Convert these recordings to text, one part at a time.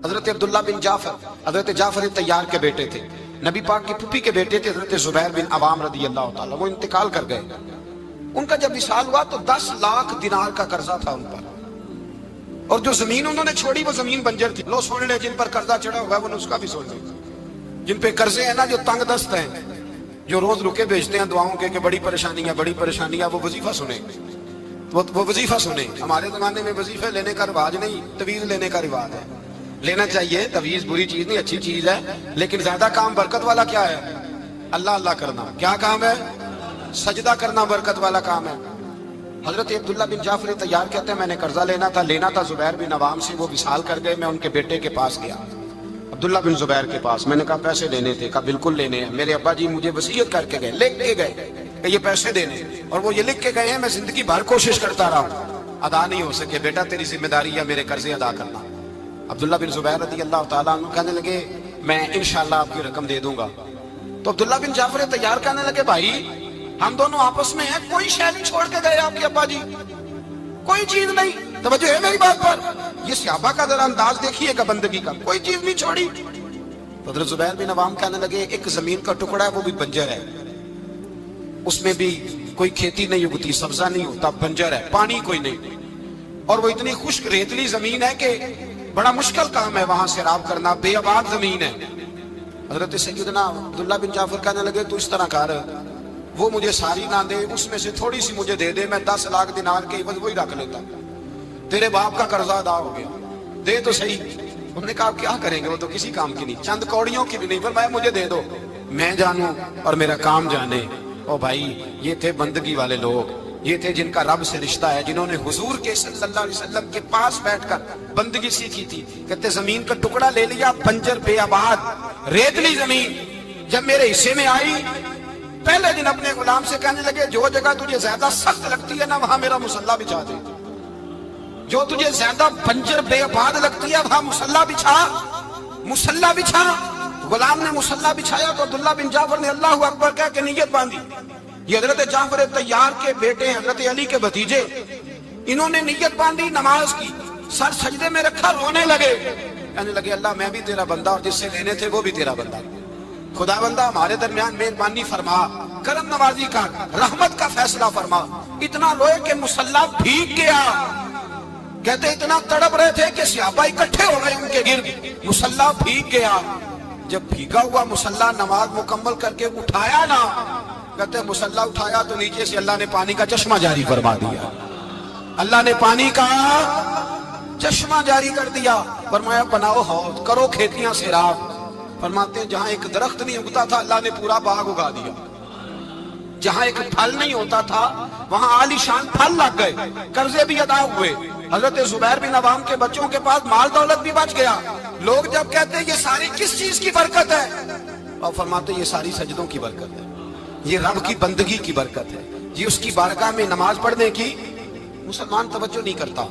حضرت عبداللہ بن جعفر حضرت جعفر تیار کے بیٹے تھے، نبی پاک کی پھوپھی کے بیٹے تھے حضرت زبیر بن عوام رضی اللہ تعالیٰ، وہ انتقال کر گئے۔ ان کا جب وصال ہوا تو 10 لاکھ دینار کا قرضہ تھا ان پر، اور جو زمین انہوں نے چھوڑی وہ زمین بنجر تھی۔ لو سن لے، جن پر قرضہ چڑھا ہوا ہے وہ نسخہ بھی سن لے، جن پہ قرضے ہیں نا، جو تنگ دست ہیں، جو روز رکے بھیجتے ہیں دعاؤں کے کہ بڑی پریشانی ہے، وہ وظیفہ سنیں، وہ وظیفہ سنیں۔ ہمارے زمانے میں وظیفے لینے کا رواج نہیں، تویز لینے کا رواج ہے۔ لینا چاہیے، تویز بری چیز نہیں، اچھی چیز ہے، لیکن زیادہ کام برکت والا کیا ہے؟ اللہ اللہ کرنا۔ کیا کام ہے؟ سجدہ کرنا برکت والا کام ہے۔ حضرت عبداللہ بن جعفر تیار کہتے ہیں میں نے قرضہ لینا تھا زبیر بن عوام سے، وہ وصال کر گئے۔ میں ان کے بیٹے کے پاس گیا، عبداللہ بن زبیر کے پاس۔ میں نے کہا پیسے لینے تھے، کہا بالکل لینے ہیں، میرے ابا جی مجھے وصیت کر کے گئے، لکھ کے گئے کہ یہ پیسے دینے، اور وہ یہ لکھ کے گئے ہیں، میں زندگی بھر کوشش کرتا رہا ہوں، ادا نہیں ہو سکے۔ بیٹا تیری ذمہ داری ہے میرے قرضے ادا کرنا۔ عبداللہ بن زبیر رضی اللہ تعالیٰ عنہ کہنے لگے میں انشاءاللہ آپ کی رقم دے دوں گا۔ تو عبداللہ بن جعفر تیار کہنے لگے بھائی ہم دونوں آپس میں ہیں، کوئی شے نہیں چھوڑ کے گئے آپ کے ابا جی، کوئی چیز نہیں۔ توجہ ہے میری بات پر؟ یہ صحابہ کا ذرا انداز دیکھیے گا بندگی کا، کوئی چیز نہیں چھوڑی۔ حضرت زبیر بن عوام کہنے لگے ایک زمین کا ٹکڑا ہے، وہ بھی بنجر ہے، اس میں بھی کوئی کھیتی نہیں اگتی، سبزہ نہیں ہوتا، بنجر ہے، پانی کوئی نہیں، اور وہ اتنی خشک ریتلی زمین ہے کہ بڑا مشکل کام ہے وہاں سیراب کرنا، بے آباد زمین ہے۔ حضرت سیدنا عبداللہ بن جعفر کہنے لگے تو اس طرح کر، وہ مجھے ساری نہ دے، اس میں سے تھوڑی سی مجھے دے دے، میں 10 لاکھ دینار کے عوض وہی رکھ لیتا، تیرے باپ کا قرضہ ادا ہو گیا، دے تو صحیح۔ انہوں نے کہا کیا کریں گے، وہ تو کسی کام کی نہیں، چند کوڑیوں کی بھی نہیں، فرمایا مجھے دے دو، میں جانوں اور میرا کام جانے۔ او بھائی یہ تھے بندگی والے لوگ، یہ تھے جن کا رب سے رشتہ ہے، جنہوں نے حضور کے صلی اللہ علیہ وسلم کے پاس بیٹھ کر بندگی سیکھی تھی۔ کہتے زمین کا ٹکڑا لے لیا، بنجر بے آباد ریتلی زمین، جب میرے حصے میں آئی پہلے دن اپنے غلام سے کہنے لگے جو جگہ تجھے زیادہ سخت لگتی ہے نا وہاں میرا مصلی بچھا دے، جو تجھے زیادہ بنجر بے آباد لگتی ہے وہاں مصلی بچھا۔ غلام نے مصلی بچھایا تو عبداللہ بن جعفر نے اللہ اکبر کہہ کے نیت باندھی۔ یہ حضرت جعفر تیار کے بیٹے حضرت علی کے بھتیجے، انہوں نے نیت باندھی، نماز کی، سر سجدے میں رکھا، رونے لگے، کہنے لگے اللہ میں بھی تیرا بندہ اور جس سے لینے تھے وہ بھی تیرا بندہ، خدا بندہ ہمارے درمیان مہربانی فرما، کرم نوازی کا، رحمت کا فیصلہ فرما۔ اتنا روئے کہ مصلی بھیگ گیا۔ کہتے اتنا تڑپ رہے تھے کہ صحابہ اکٹھے ہو گئے ان کے گرد، مصلی بھیگ گیا۔ جب بھیگا ہوا مصلی نماز مکمل کر کے اٹھایا نا، کہتے مصلی اٹھایا تو نیچے سے اللہ نے پانی کا چشمہ جاری فرما دیا، اللہ نے پانی کا چشمہ جاری کر دیا۔ فرمایا بناؤ حوض، کرو کھیتیاں سیراب۔ فرماتے ہیں جہاں ایک درخت نہیں اگتا تھا اللہ نے پورا باغ اگا دیا، جہاں ایک پھل نہیں ہوتا تھا وہاں عالی شان پھل لگ گئے، قرضے بھی ادا ہوئے۔ حضرت زبیر بن عوام کے بچوں کے پاس مال دولت بھی بچ گیا۔ لوگ جب کہتے ہیں یہ ساری کس چیز کی برکت ہے، اور فرماتے ہیں یہ ساری سجدوں کی برکت ہے، یہ رب کی بندگی کی برکت ہے، یہ اس کی بارگاہ میں نماز پڑھنے کی۔ مسلمان توجہ نہیں کرتا،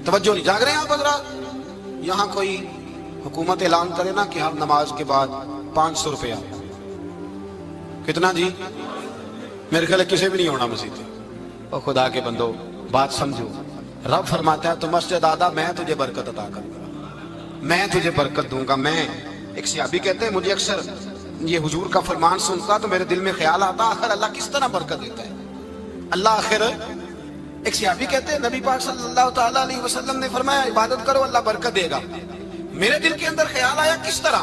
توجہ نہیں۔ جاگ رہے ہیں آپ حضرات؟ یہاں کوئی حکومت اعلان کرے نا کہ ہر نماز کے بعد 500 روپیہ، کتنا جی؟ میرے خیال ہے کسی بھی نہیں ہونا مسجد۔ اور خدا کے بندو بات سمجھو، رب فرماتا ہے تو مسجد آدھا میں تجھے برکت عطا کروں گا، میں تجھے برکت دوں گا۔ میں ایک صحابی کہتے ہیں مجھے اکثر یہ حضور کا فرمان سنتا تو میرے دل میں خیال آتا آخر اللہ کس طرح برکت دیتا ہے اللہ آخر۔ ایک صحابی کہتے ہیں نبی پاک صلی اللہ تعالیٰ علیہ وسلم نے فرمایا عبادت کرو اللہ برکت دے گا۔ میرے دل کے اندر خیال آیا کس طرح،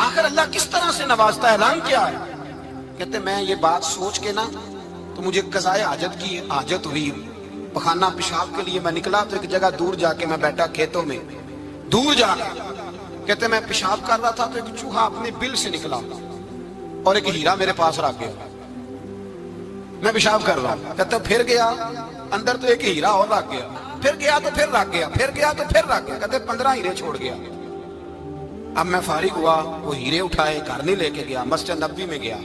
آخر اللہ کس طرح سے نوازتا ہے، اعلان کیا ہے؟ کہتے میں یہ بات سوچ کے نا تو مجھے قضائے حاجت کی حاجت ہوئی، پخانہ پیشاب کے لیے میں نکلا تو ایک جگہ دور جا کے میں بیٹھا کھیتوں میں، دور جا کے کہتے میں پیشاب کر رہا تھا تو ایک چوہا اپنے بل سے نکلا اور ایک ہیرا میرے پاس رکھ گیا، میں پیشاب کر رہا ہوں، کہتے پھر گیا اندر تو ایک ہیرا اور رکھ گیا، پھر گیا تو پھر رکھ گیا، پھر گیا تو پھر رکھ گیا، کہتے 15 ہیرے چھوڑ گیا۔ اب میں فارغ ہوا، وہ ہیرے اٹھائے گھر نہیں لے کے گیا، مسجد نبوی میں گیا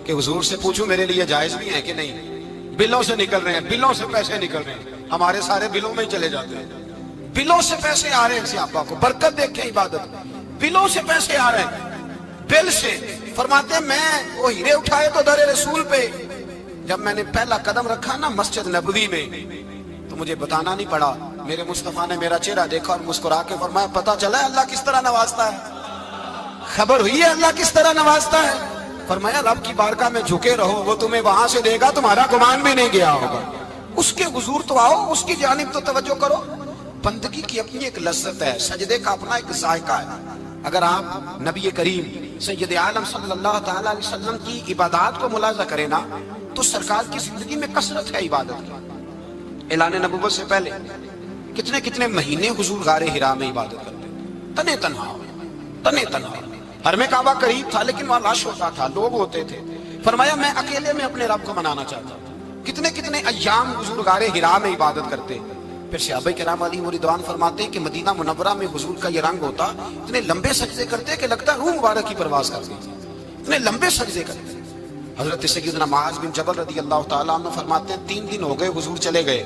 کہ حضور سے پوچھوں میرے لیے جائز بھی ہے کہ نہیں، بلوں سے نکل رہے ہیں، بلوں سے پیسے نکل رہے ہیں، ہمارے سارے بلوں میں ہی چلے جاتے ہیں، بلوں سے پیسے آ رہے ہیں صحابہ کو، برکت دیکھ کے عبادت، بلوں سے پیسے آ رہے ہیں، بل سے۔ فرماتے ہیں میں وہ ہیرے اٹھائے تو در رسول پہ، جب میں نے پہلا قدم رکھا نا مسجد نبوی میں تو مجھے بتانا نہیں پڑا میرے مصطفیٰ نے میرا چہرہ دیکھا اور مسکرا کے فرمایا پتہ چلا ہے اللہ کس طرح نوازتا ہے؟ خبر ہوئی ہے اللہ کس طرح نوازتا ہے؟ فرمایا رب کی بارگاہ میں جھکے رہو، وہ تمہیں وہاں سے دے گا تمہارا گمان بھی نہیں گیا ہوگا۔ اس کے حضور تو آؤ، اس کی جانب تو توجہ کرو۔ بندگی کی اپنی ایک لذت ہے، سجدے کا اپنا ایک ذائقہ ہے۔ اگر آپ نبی کریم سید عالم صلی اللہ تعالی علیہ وسلم کی عبادات کو ملاحظہ کریں نا تو سرکار کی زندگی میں کثرت ہے عبادت کی۔ اعلان نبوت سے پہلے کتنے کتنے مہینے حضور غار حرا میں عبادت کرتے تھے، تنے تنہا۔ حرم کعبہ قریب تھا لیکن وہاں رش ہوتا تھا، لوگ ہوتے تھے۔ فرمایا میں اکیلے میں اپنے رب کو منانا چاہتا ہوں۔ کتنے کتنے ایام حضور غار حرا میں عبادت کرتے۔ پھر صحابہ کرام علیہم رضوان فرماتے ہیں کہ مدینہ منورہ میں حضور کا یہ رنگ ہوتا، اتنے لمبے سجدے کرتے کہ لگتا روح مبارک کی پرواز کرتے، اتنے لمبے سجدے کرتے۔ حضرت سیدنا معاذ بن جبل رضی اللہ تعالیٰ عنہ فرماتے ہیں 3 دن ہو گئے حضور چلے گئے،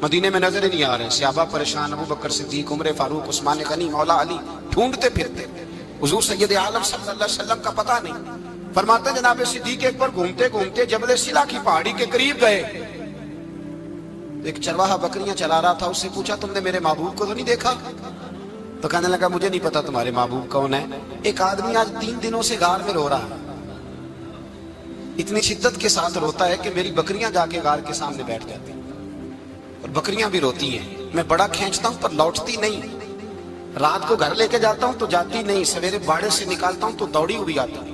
مدینے میں نظر ہی نہیں آ رہے۔ صحابہ پریشان، ابو بکر صدیق، عمر فاروق، عثمان غنی، مولا علی ڈھونڈتے پھرتے، حضور سید عالم صلی اللہ علیہ وسلم کا پتہ نہیں۔ فرماتے ہیں جناب صدیق ایک پر گھومتے گھومتے جبل سلا کی پہاڑی کے قریب گئے، ایک چرواہا بکریاں چلا رہا تھا، اس سے پوچھا تم نے میرے محبوب کو تو نہیں دیکھا؟ تو کہنے لگا مجھے نہیں پتا تمہارے محبوب کون ہے۔ ایک آدمی آج 3 دنوں سے غار میں رو رہا ہے، اتنی شدت کے ساتھ روتا ہے کہ میری بکریاں جا کے غار کے سامنے بیٹھ جاتی ہیں، اور بکریاں بھی روتی ہیں۔ میں بڑا کھینچتا ہوں پر لوٹتی نہیں، رات کو گھر لے کے جاتا ہوں تو جاتی نہیں، سویرے باڑے سے نکالتا ہوں تو دوڑی ہوئی آتی ہے،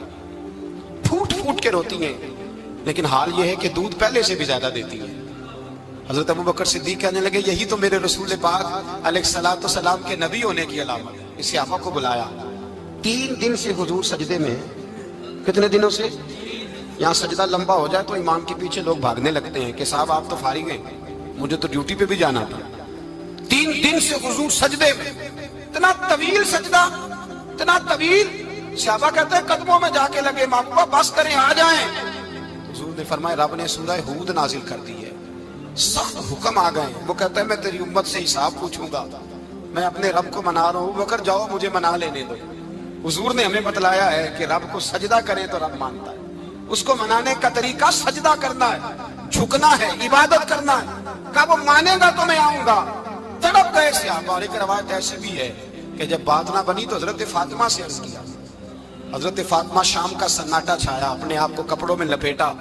پھوٹ پھوٹ کے روتی ہیں، لیکن حال یہ ہے کہ دودھ پہلے سے بھی زیادہ دیتی ہیں۔ حضرت ابو بکر صدیق کہنے لگے یہی تو میرے رسول پاک علیہ الصلوۃ والسلام کے نبی ہونے کی علامت ہے۔ اس صحابہ کو بلایا، 3 دن سے حضور سجدے میں۔ کتنے دنوں سے؟ یہاں سجدہ لمبا ہو جائے تو امام کے پیچھے لوگ بھاگنے لگتے ہیں کہ صاحب آپ تو فارغ ہیں، مجھے تو ڈیوٹی پہ بھی جانا تھا۔ 3 دن سے حضور سجدے میں، اتنا طویل سجدہ، اتنا طویل۔ صحابہ کہتے ہیں قدموں میں جا کے لگے، محبوبہ بس کریں آ جائیں۔ حضور نے فرمایا رب نے سورہ ہود نازل کر دی ہے، سخت حکم آ گئے۔ وہ کہتا ہے میں تیری امت سے حساب پوچھوں گا، میں اپنے رب کو منا رہا ہوں، بکر جاؤ مجھے منا لینے دو۔ حضور نے ہمیں بتلایا ہے کہ رب کو سجدہ کریں تو رب مانتا ہے، اس کو منانے کا طریقہ سجدہ کرنا ہے، جھکنا ہے، عبادت کرنا ہے۔ کہا وہ مانے گا تو میں آؤں گا۔ تڑپ گئے صحابہ۔ اور ایک روایت ایسی بھی ہے کہ جب بات نہ بنی تو حضرت فاطمہ سے عرض کیا۔ حضرت فاطمہ شام کا سناٹا چھایا، اپنے آپ کو کپڑوں میں لپیٹا،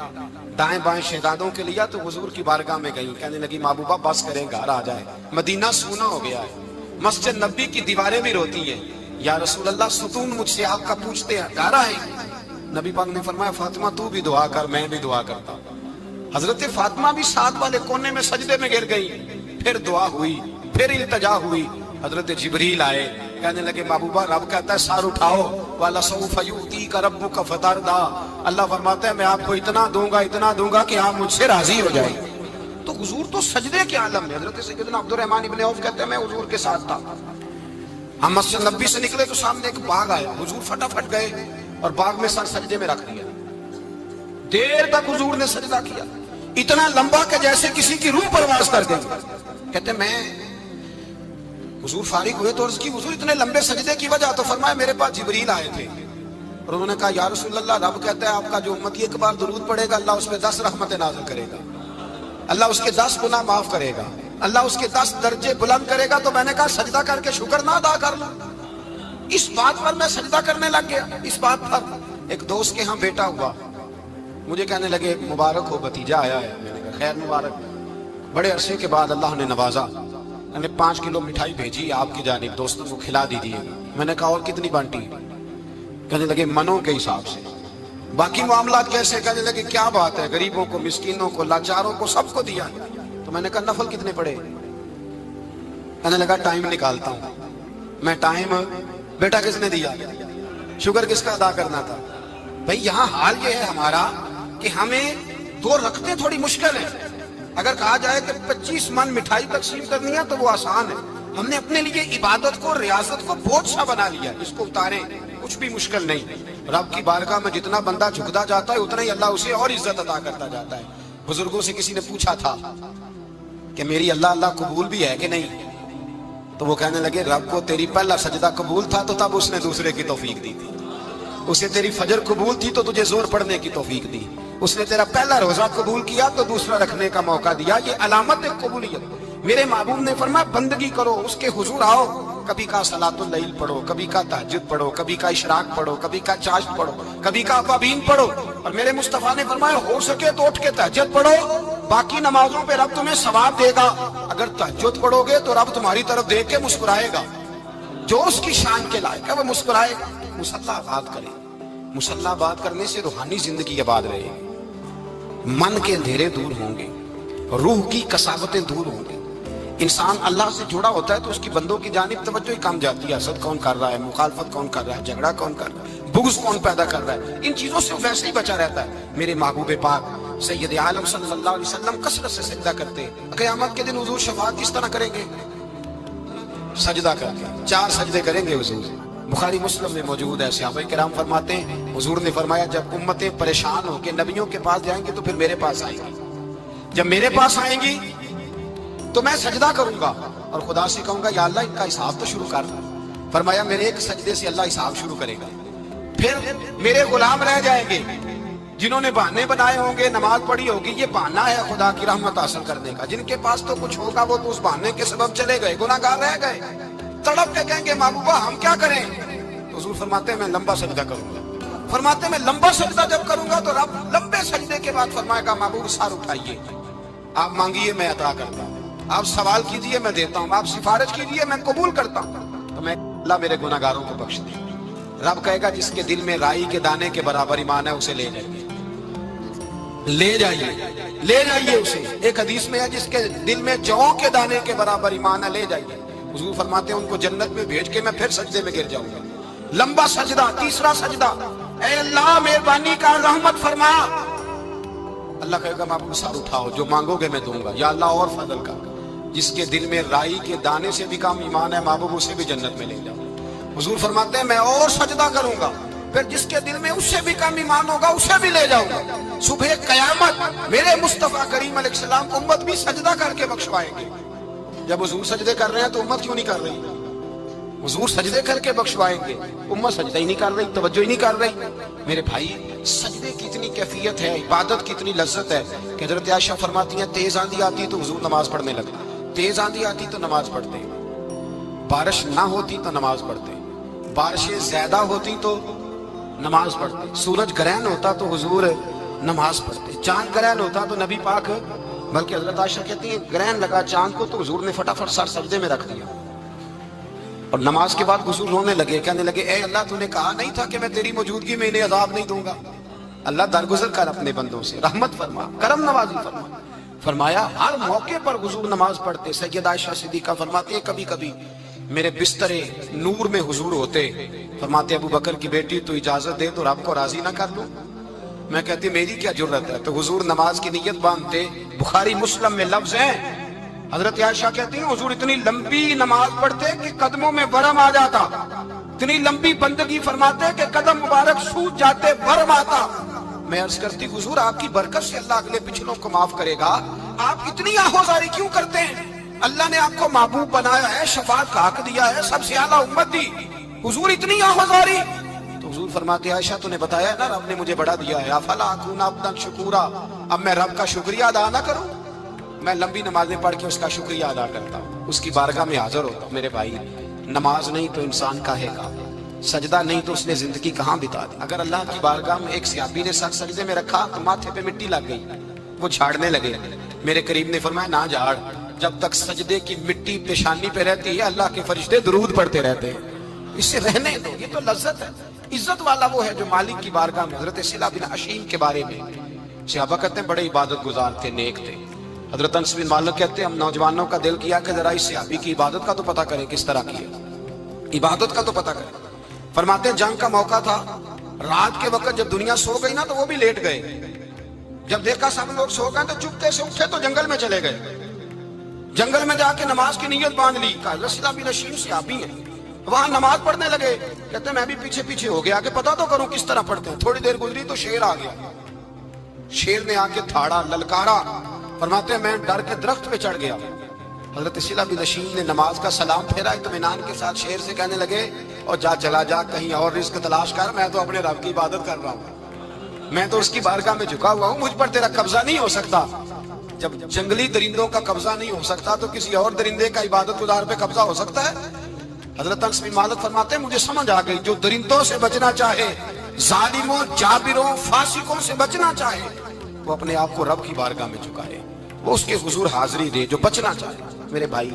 دائیں بائیں شہزادوں کے لیا تو حضور کی بارگاہ میں گئی، کہنے لگی محبوبہ بس کریں گھر آ جائے، مدینہ سونا ہو گیا ہے، مسجد نبی کی دیواریں بھی روتی ہیں، یا رسول اللہ ستون مجھ سے آپ کا پوچھتے ہیں گھر آئے۔ نبی پاک نے فرمایا فاطمہ تو بھی دعا کر، میں بھی دعا کرتا ہوں۔ حضرت فاطمہ بھی ساتھ والے کونے میں سجدے میں گر گئی، پھر دعا ہوئی، پھر التجا ہوئی۔ حضرت جبریل آئے، کہنے لگے محبوبہ رب کہتا ہے سار اٹھاؤ، وَلَسَوْفَ يُؤْتِيكَ رَبُّكَ فَتَرْضَىٰ، اللہ فرماتا ہے میں آپ کو اتنا دوں گا کہ آپ مجھ سے راضی ہو جائیں۔ تو حضور تو سجدے کے عالم میں۔ حضرت سیدنا عبد الرحمن ابن عوف کہتے ہیں میں حضور کے ساتھ تھا، ہم مسجد نبی سے نکلے تو سامنے ایک باغ آیا، حضور فٹافٹ گئے اور باغ میں سر سجدے میں رکھ دیا۔ دیر تک حضور نے سجدہ کیا، اتنا لمبا کہ جیسے کسی کی روح پرواز کر دیں۔ کہتے ہیں میں حضور فارغ ہوئے تو عرض کی حضور اتنے لمبے سجدے کی وجہ؟ تو فرمایا میرے پاس جبریل آئے تھے اور انہوں نے کہا یا رسول اللہ رب کہتا ہے آپ کا جو امتی ایک بار درود پڑھے گا اللہ اس پہ 10 رحمتیں نازل کرے گا، اللہ اس کے 10 گناہ معاف کرے گا، اللہ اس کے 10 درجے بلند کرے گا۔ تو میں نے کہا سجدہ کر کے شکر نہ ادا کر لوں؟ اس بات پر میں سجدہ کرنے لگ گیا۔ اس بات پر ایک دوست کے ہاں بیٹا ہوا، مجھے کہنے لگے مبارک ہو بھتیجا آیا ہے۔ میں نے کہا خیر مبارک۔ بڑے عرصے کے بعد اللہ نے نوازا، میں نے 5 کلو مٹھائی بھیجی آپ کی جانب، دوستوں کو کھلا دیجیے۔ میں نے کہا اور کتنی بانٹی؟ کہنے لگے منوں کے حساب سے۔ باقی معاملات کیسے؟ کہنے لگے کیا بات ہے، غریبوں کو، مسکینوں کو، لاچاروں کو، سب کو دیا۔ تو میں نے کہا نفل کتنے پڑے؟ کہنے لگا ٹائم نکالتا ہوں میں۔ ٹائم بیٹا کس نے دیا؟ شکر کس کا ادا کرنا تھا؟ بھئی یہاں حال یہ ہے ہمارا کہ ہمیں 2 رکھتے تھوڑی مشکل ہے۔ اگر کہا جائے کہ 25 من مٹھائی تقسیم کرنی ہے تو وہ آسان ہے، ہم نے اپنے لیے عبادت کو، ریاضت کو بہت سا بنا لیا، اس کو اتاریں کچھ بھی مشکل نہیں۔ رب کی بارگاہ میں جتنا بندہ جھکتا جاتا ہے اتنا ہی اللہ اسے اور عزت عطا کرتا جاتا ہے۔ بزرگوں سے کسی نے پوچھا تھا کہ میری اللہ قبول بھی ہے کہ نہیں؟ تو وہ کہنے لگے رب کو تیری پہلا سجدہ قبول تھا تو تب اس نے دوسرے کی توفیق دی تھی، اسے تیری فجر قبول تھی تو تجھے زور پڑھنے کی توفیق دی، اس نے تیرا پہلا روزہ قبول کیا تو دوسرا رکھنے کا موقع دیا۔ یہ علامت ہے قبولیت۔ میرے محبوب نے فرمایا بندگی کرو، اس کے حضور آؤ، کبھی کا صلاۃ اللیل پڑھو، کبھی کا تہجد پڑھو، کبھی کا اشراق پڑھو، کبھی کا چاشت پڑھو، کبھی کا اوابین پڑھو۔ اور میرے مصطفیٰ نے فرمایا ہو سکے تو اٹھ کے تہجد پڑھو، باقی نمازوں پہ رب تمہیں ثواب دے گا۔ اگر تہجد پڑھو گے تو رب تمہاری طرف دیکھ کے مسکرائے گا، جو اس کی شان کے لائق ہے وہ مسکرائے گا۔ مصلی آباد کریں، مصلی آباد کرنے سے روحانی زندگی آباد رہے گی، من کے اندھیرے دور ہوں گے، روح کی کساوتیں دور ہوں گی۔ انسان اللہ سے جڑا ہوتا ہے تو اس کی بندوں کی جانب توجہ ہی کم جاتی ہے، حسد کون کر رہا ہے، مخالفت کون کر رہا ہے، جھگڑا کون کر رہا ہے، بغض کون پیدا کر رہا ہے، ان چیزوں سے ویسے ہی بچا رہتا ہے۔ میرے محبوب پاک سید عالم صلی اللہ علیہ وسلم کثرت سے سجدہ کرتے ہیں۔ قیامت کے دن حضور شفاعت کس طرح کریں گے؟ سجدہ کر کے 4 سجدے کریں گے حضور۔ بخاری مسلم میں موجود ہے، صحابہ کرام فرماتے ہیں حضور نے فرمایا جب امتیں پریشان ہو کے نبیوں کے پاس جائیں گے تو پھر میرے پاس آئیں گی، جب میرے پاس آئیں گی تو میں سجدہ کروں گا اور خدا سے کہوں گا یا اللہ ان کا حساب تو شروع کر۔ فرمایا میرے ایک سجدے سے اللہ حساب شروع کرے گا، پھر میرے غلام رہ جائیں گے جنہوں نے بہانے بنائے ہوں گے، نماز پڑھی ہوگی، یہ بہانہ ہے خدا کی رحمت حاصل کرنے کا، جن کے پاس تو کچھ ہوگا وہ تو اس بہانے کے سبب چلے گئے، گناہ گار رہ گئے، تڑپ کے کہیں گے محبوبہ ہم کیا کریں؟ تو حضور فرماتے ہیں میں لمبا سجدہ کروں گا۔ فرماتے ہیں میں لمبا سجدہ جب کروں گا تو رب لمبے سجدے کے بعد فرمائے گا محبوب سار اٹھائیے، آپ مانگیے میں عطا کرتا ہوں، آپ سوال کیجئے میں دیتا ہوں، آپ سفارش کیجئے میں قبول کرتا ہوں۔ تو میں اللہ میرے گناہ گاروں کو بخش دے۔ رب کہے گا جس کے دل میں رائی کے دانے کے برابر ایمان ہے اسے لے جائیے، لے جائیے، لے جائیے اسے۔ ایک حدیث میں ہے جس کے دل میں جو کے دانے کے برابر ایمان ہے لے جائیے۔ حضور فرماتے ہیں ان کو جنت میں بھیج کے میں پھر سجدے میں گر جاؤں گا۔ لمبا سجدہ، تیسرا سجدہ، اے اللہ مہربانی کا رحمت فرما۔ اللہ کہے گا محبوب سار اٹھاؤ، جو مانگو گے میں دوں گا، یا اللہ اور فضل کا۔ جس کے دل میں رائی کے دانے سے بھی کم ایمان ہے محبوب اسے بھی جنت میں لے جاؤ۔ حضور فرماتے ہیں میں اور سجدہ کروں گا، پھر جس کے دل میں اس سے بھی کم ایمان ہوگا اسے بھی لے جاؤں گا۔ صبح قیامت میرے مصطفیٰ کریم علیہ السلام امت بھی سجدہ کر کے بخشوائیں گے۔ جب حضور سجدے کر رہے ہیں تو امت کیوں نہیں کر رہی؟ حضور سجدے کر کے بخشوائیں گے، امت سجدہ ہی نہیں کر رہی، توجہ ہی نہیں کر رہی۔ میرے بھائی سجدے کی اتنی کیفیت ہے، عبادت کی اتنی لذت ہے کہ حضرت عائشہ فرماتی ہیں تیز آندھی آتی تو حضور نماز پڑھنے لگتا، تیز آندھی آتی تو نماز پڑھتے، بارش نہ ہوتی تو نماز پڑھتے، بارشیں زیادہ ہوتی تو نماز پڑھتے، سورج گرہن ہوتا تو حضور نماز پڑھتے، چاند گرہن ہوتا تو نبی پاک، بلکہ حضرت عائشہ کہتی ہیں گرہن لگا چاند کو تو حضور نے فٹافٹ سر سجدے میں رکھ دیا، اور نماز کے بعد حضور رونے لگے، کہنے لگے اے اللہ تو نے کہا نہیں تھا کہ میں تیری موجودگی میں انہیں عذاب نہیں دوں گا؟ اللہ درگزر کر اپنے بندوں سے، رحمت فرما، کرم نوازی فرما۔ فرمایا ہر موقع پر حضور نماز پڑھتے۔ سید عائشہ صدیقہ فرماتی ہیں کبھی کبھی میرے بسترے نور میں حضور ہوتے، فرماتے ابو بکر کی بیٹی تو اجازت دے تو رب کو راضی نہ کر لوں؟ میں کہتی میری کیا جرت ہے؟ تو حضور نماز کی نیت باندھتے، بخاری مسلم میں لفظ ہیں، حضرت عائشہ کہتی ہیں حضور اتنی لمبی نماز پڑھتے کہ قدموں میں ورم آ جاتا، اتنی لمبی بندگی فرماتے کہ قدم مبارک سوج جاتے، ورم آتا۔ میں عرض کرتی حضور آپ کی برکت سے اللہ اگلے پچھلوں کو معاف کرے گا، آپ اتنی آہوزاری کیوں کرتے ہیں؟ اللہ نے آپ کو محبوب بنایا ہے، شفاعت کا حق دیا ہے، سب سے اعلیٰ امت دی، حضور اتنی آہوزاری؟ تو حضور فرماتے عائشہ تو نے بتایا نا رب نے مجھے بڑا دیا ہے، افلا اکون عبدا شکورا، اب میں رب کا شکریہ ادا نہ کروں؟ میں لمبی نمازیں پڑھ کے اس کا شکریہ ادا کرتا ہوں، اس کی بارگاہ میں حاضر ہوتا ہوں۔ میرے بھائی نماز نہیں تو انسان کہے گا، سجدہ نہیں تو اس نے زندگی کہاں بتا دی؟ اگر اللہ کی بارگاہ میں ایک صحابی نے سر سجدے میں رکھا تو ماتھے پہ مٹی لگ گئی، وہ جھاڑنے لگے، میرے قریب نے فرمایا نہ جھاڑ، جب تک سجدے کی مٹی پیشانی پہ رہتی ہے اللہ کے فرشتے درود پڑھتے رہتے ہیں، اس سے رہنے دو، یہ تو لذت ہے۔ عزت والا وہ ہے جو مالک کی بارگاہ میں۔ حضرت صلہ بن عشیم کے بارے میں صحابہ کہتے ہیں بڑے عبادت گزار تھے، نیک تھے۔ حضرت انس بن مالک کہتے ہیں ہم نوجوانوں کا دل کیا کہ ذرا اس صحابی کی عبادت کا تو پتہ کریں، کس طرح کی ہے عبادت کا تو پتہ کریں۔ فرماتے ہیں جنگ کا موقع تھا، رات کے وقت جب دنیا سو گئی نا تو وہ بھی لیٹ گئے، جب دیکھا سب لوگ سو گئے تو چپکے سے اٹھے تو جنگل میں چلے گئے، جنگل میں جا کے نماز کی نیت باندھ لی، کہا صلہ بن عشیم صحابی ہیں، وہاں نماز پڑھنے لگے، کہتے ہیں میں بھی پیچھے پیچھے ہو گیا کہ پتہ تو کروں کس طرح پڑھتے ہیں۔ تھوڑی دیر گزری تو شیر آ گیا، شیر نے آ کے تھاڑا، للکارا، فرماتے ہیں میں ڈر کے درخت پہ چڑھ گیا۔ حضرت صلہ بن عشیم نے نماز کا سلام پھیرا، اطمینان کے ساتھ شیر سے کہنے لگے اور جا چلا جا کہیں اور رزق تلاش کر، میں تو اپنے رب کی عبادت کر رہا ہوں، میں تو اس کی بارگاہ میں جھکا ہوا ہوں، مجھ پر تیرا قبضہ نہیں ہو سکتا۔ جب جنگلی درندوں کا قبضہ نہیں ہو سکتا تو کسی اور درندے کا عبادت گزار پہ قبضہ ہو سکتا ہے؟ حضرت انس بن مالک فرماتے ہیں مجھے سمجھ آ گئی، جو درندوں سے بچنا چاہے، ظالموں، جابروں، فاسقوں سے بچنا چاہے، وہ اپنے آپ کو رب کی بارگاہ میں جھکائے، وہ اس کے حضور حاضری دے۔ جو بچنا چاہے، میرے بھائی،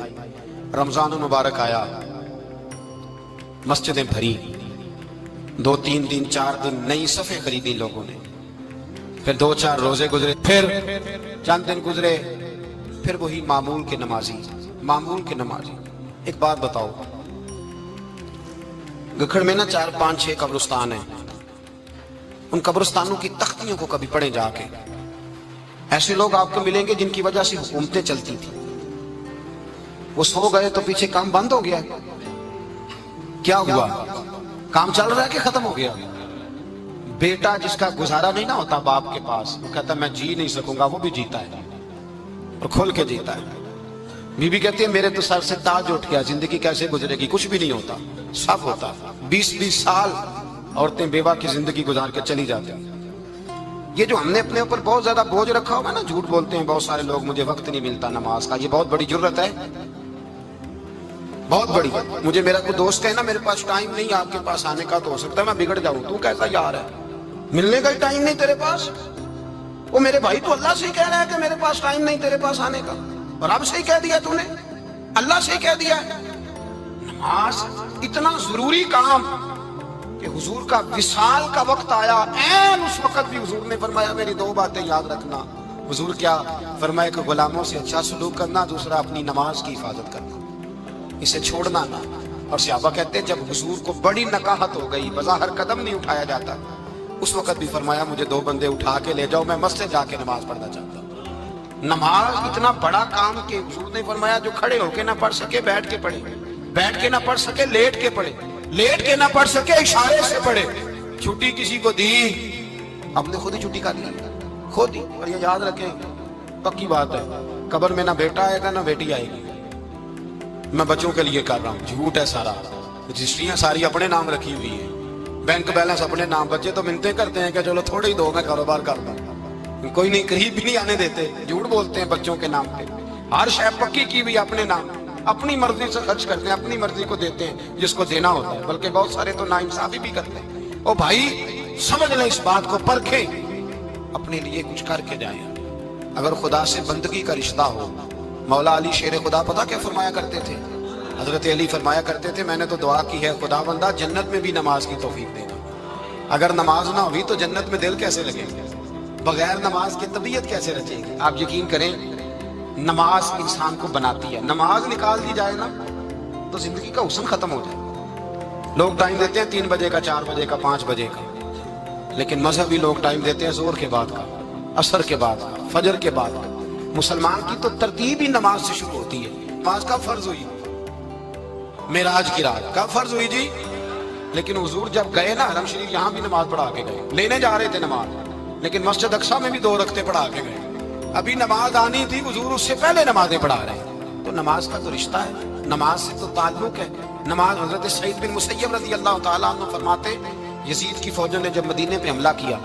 رمضان المبارک آیا، مسجدیں بھری، 2-3 دن 4 دن نئی صفیں خریدی لوگوں نے، پھر 2-4 روزے گزرے، پھر چند دن گزرے، پھر وہی معمول کے نمازی۔ ایک بات بتاؤ، گکھڑ میں نا 4-5-6 قبرستان ہیں، ان قبرستانوں کی تختیوں کو کبھی پڑھیں جا کے، ایسے لوگ آپ کو ملیں گے جن کی وجہ سے حکومتیں چلتی تھی، وہ سو گئے تو پیچھے کام بند ہو گیا۔ کیا ہوا؟ کام چل رہا ہے کہ ختم ہو گیا؟ بیٹا جس کا گزارا نہیں نہ ہوتا باپ کے پاس، وہ کہتا میں جی نہیں سکوں گا، وہ بھی جیتا ہے اور کھول کے جیتا ہے۔ بی بی کہتی ہے میرے تو سر سے تاج اٹھ گیا، زندگی کیسے گزرے گی؟ کچھ بھی نہیں ہوتا، سب ہوتا۔ 20-20 سال عورتیں بیوہ کی زندگی گزار کے چلی جاتی ہیں۔ یہ جو ہم نے اپنے اوپر بہت زیادہ بوجھ رکھا ہوا ہے نا، جھوٹ بولتے ہیں بہت سارے لوگ، مجھے وقت نہیں ملتا نماز کا، یہ بہت بڑی جرت ہے، بہت بڑی۔ مجھے میرا کوئی دوست کہے نا میرے پاس ٹائم نہیں آپ کے پاس آنے کا، تو ہو سکتا ہے میں بگڑ جاؤں، تو کیسا یار ہے، ملنے کا ہی ٹائم نہیں تیرے پاس؟ وہ میرے بھائی تو اللہ سے ہی کہہ رہا ہے کہ میرے پاس ٹائم نہیں تیرے پاس آنے کا، اور اب سے ہی کہہ دیا تو نے، اللہ سے ہی کہہ دیا ہے۔ نماز اتنا ضروری کام کہ حضور کا وصال کا وقت آیا، عین اس وقت بھی حضور نے فرمایا میری 2 باتیں یاد رکھنا۔ حضور کیا فرمایا کہ غلاموں سے اچھا سلوک کرنا، دوسرا اپنی نماز کی حفاظت کرنا، اسے چھوڑنا نہ۔ اور صحابہ کہتے ہیں جب حضور کو بڑی نکاہت ہو گئی، بظاہر قدم نہیں اٹھایا جاتا، اس وقت بھی فرمایا مجھے 2 بندے اٹھا کے لے جاؤ، میں مسجد جا کے نماز پڑھنا چاہتا ہوں۔ نماز اتنا بڑا کام کہ حضور نے فرمایا جو کھڑے ہو کے نہ پڑھ سکے بیٹھ کے پڑھے، بیٹھ کے نہ پڑھ سکے لیٹ کے پڑھے، لیٹ کے نہ پڑھ سکے اشارے سے پڑھے۔ چھٹی کسی کو دی، آپ نے خود ہی چھٹی کر لی، خود ہی۔ اور یہ یاد رکھیں، پکی بات ہے، قبر میں نہ بیٹا آئے گا نہ بیٹی آئے گی۔ میں بچوں کے لیے کر رہا ہوں، جھوٹ ہے سارا، رجسٹریاں ساری اپنے نام رکھی ہوئی ہیں، بینک بیلنس اپنے نام۔ بچے تو منتیں کرتے ہیں کہ چلو تھوڑے ہی دو، میں کاروبار کرتا ہوں، کوئی نہیں، قریب بھی نہیں آنے دیتے، جھوٹ بولتے ہیں بچوں کے نام پہ۔ ہر شے پکی کی ہوئی اپنے نام، اپنی مرضی سے خرچ کرتے ہیں، اپنی مرضی کو دیتے ہیں جس کو دینا ہوتا ہے، بلکہ بہت سارے تو ناانصافی بھی کرتے ہیں۔ او بھائی سمجھ لیں اس بات کو، پرکھیں، اپنے لیے کچھ کر کے جائیں۔ اگر خدا سے بندگی کا رشتہ ہو، مولا علی شیر خدا پتہ کیا فرمایا کرتے تھے؟ حضرت علی فرمایا کرتے تھے میں نے تو دعا کی ہے خدا بندہ جنت میں بھی نماز کی توفیق دینا۔ اگر نماز نہ ہوئی تو جنت میں دل کیسے لگے گا؟ بغیر نماز کی طبیعت کیسے رچے گی؟ آپ یقین کریں نماز انسان کو بناتی ہے، نماز نکال دی جائے نا تو زندگی کا حسن ختم ہو جائے۔ لوگ ٹائم دیتے ہیں 3 بجے کا، 4 بجے کا، 5 بجے کا، لیکن مذہبی لوگ ٹائم دیتے ہیں زور کے بعد کا، عصر کے بعد کا، فجر کے بعد کا۔ مسلمان کی تو ترتیب ہی نماز سے شروع ہوتی ہے۔ نماز کب فرض ہوئی؟ معراج کی رات کب فرض ہوئی جی؟ لیکن حضور جب گئے نا حرم شریف، یہاں بھی نماز پڑھا کے گئے، لینے جا رہے تھے نماز، لیکن مسجد اقصی میں بھی 2 رکعتیں پڑھا کے گئے۔ ابھی نماز آنی تھی، حضور اس سے پہلے نمازیں پڑھا رہے ہیں۔ تو نماز کا تو رشتہ ہے، نماز سے تو تعلق ہے۔ نماز حضرت سعید بن مسیب رضی اللہ تعالیٰ عنہ فرماتے یزید کی فوجوں نے جب مدینے پہ حملہ کیا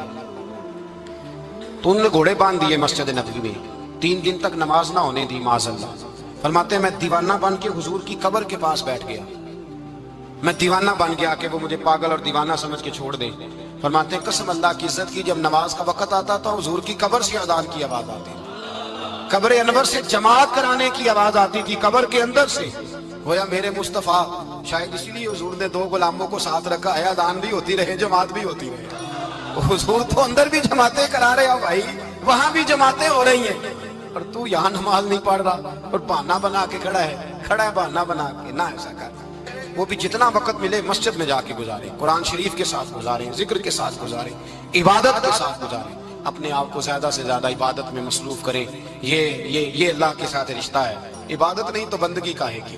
تو انہوں نے گھوڑے باندھ دیے مسجد نبوی میں، 3 دن تک نماز نہ ہونے دی معاذ اللہ۔ فرماتے ہیں میں دیوانہ بن کے حضور کی قبر کے پاس بیٹھ گیا، میں دیوانہ بن گیا کہ وہ مجھے پاگل اور دیوانہ سمجھ کے چھوڑ دے۔ فرماتے ہیں قسم اللہ کی عزت کی، جب نماز کا وقت آتا تھا حضور کی قبر سے اذان کی آواز آتی تھی، قبر انور سے جماعت کرانے کی آواز آتی تھی، قبر کے اندر سے۔ گویا میرے مصطفیٰ، شاید اسی لیے حضور نے 2 غلاموں کو ساتھ رکھا ہے، اذان بھی ہوتی رہے جماعت بھی ہوتی رہے۔ حضور تو اندر بھی جماعتیں کرا رہے ہو بھائی، وہاں بھی جماعتیں ہو رہی ہیں، اور تو یہاں نماز نہیں پڑھ رہا اور بہانہ بنا کے کھڑا ہے بہانہ بنا کے۔ نہ ایسا کر، وہ بھی جتنا وقت ملے مسجد میں جا کے گزارے، قرآن شریف کے ساتھ گزارے، ذکر کے ساتھ گزارے، عبادت کے ساتھ گزارے، اپنے آپ کو زیادہ سے زیادہ عبادت میں مصروف کرے۔ یہ اللہ کے ساتھ رشتہ ہے، عبادت نہیں تو بندگی کاہے کی۔